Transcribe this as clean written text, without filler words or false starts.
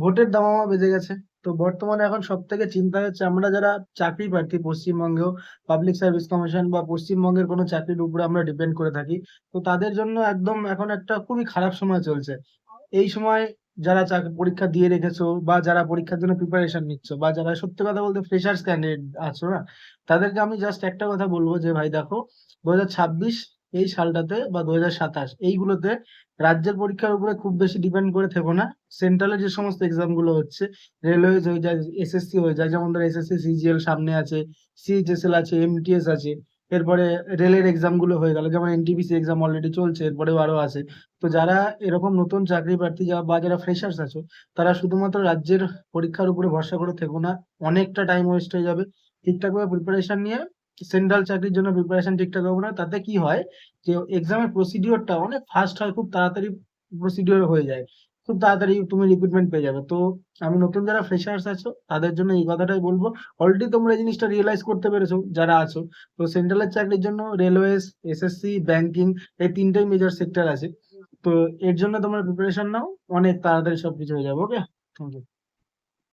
ভোটের দামামা বেজে গেছে। তো বর্তমানে এখন সব থেকে চিন্তা হচ্ছে আমরা যারা চাকরি প্রার্থী পশ্চিমবঙ্গেও পাবলিক সার্ভিস কমিশন বা পশ্চিমবঙ্গের কোনো চাকরির উপরে আমরা ডিপেন্ড করে থাকি। তো তাদের জন্য একদম এখন একটা খুবই খারাপ সময় চলছে। এই সময় যারা পরীক্ষা দিয়ে রেখেছো বা যারা পরীক্ষার জন্য প্রিপারেশন নিচ্ছ বা যারা সত্যি কথা বলতে ফ্রেশার্স ক্যান্ডিডেট আছো না, তাদেরকে আমি জাস্ট একটা কথা বলবো যে ভাই দেখো, 2026 এই সালটাতে বা 2027 এইগুলোতে রাজ্যের পরীক্ষার উপরে খুব বেশি ডিপেন্ড করে থেকো না। সেন্ট্রালের যে সমস্ত এক্সাম গুলো হচ্ছে, রেলওয়েজ হয়ে যায়, এসএসসি হয়ে যায়, যেমন ধর এসএসসি সিজিএল সামনে আছে, সিএইচএসএল আছে, এমটিএস আছে, এরপরে রেলের এক্সাম গুলো হয়ে গেল, যেমন এনটিপিসি এক্সাম অলরেডি চলছে, এরপরেও আরো আছে। তো যারা এরকম নতুন চাকরি প্রার্থী বা যারা ফ্রেশার্স আছো, তারা শুধুমাত্র রাজ্যের পরীক্ষার উপরে ভরসা করে থেকো না। অনেকটা টাইম ওয়েস্ট হয়ে যাবে। ঠিকঠাক ভাবে প্রিপারেশন নিয়ে সেন্ট্রাল চাকরির জন্য প্রিপারেশন ঠিকঠাক হবে না, তাতে কি হয় যে এক্সামের প্রসিডিওরটা অনেক ফাস্ট হয়, খুব তাড়াতাড়ি প্রসিডিওর হয়ে যায়, খুব তাড়াতাড়ি তুমি রিক্রুটমেন্ট পেয়ে যাবে। তো আমি নতুন যারা ফ্রেশার্স আছো তাদের জন্য এই কথাটাই বলবো। অলরেডি তোমরা এই জিনিসটা রিয়েলাইজ করতে পেরেছো যারা আছো। তো সেন্ট্রালের চাকরির জন্য রেলওয়েজ, এসএসসি, ব্যাংকিং, এই তিনটেই মেজর সেক্টর আছে। তো এর জন্য তোমরা প্রিপারেশন নাও, অনেক তাড়াতাড়ি সবকিছু হয়ে যাবে। ওকে, থ্যাংক ইউ।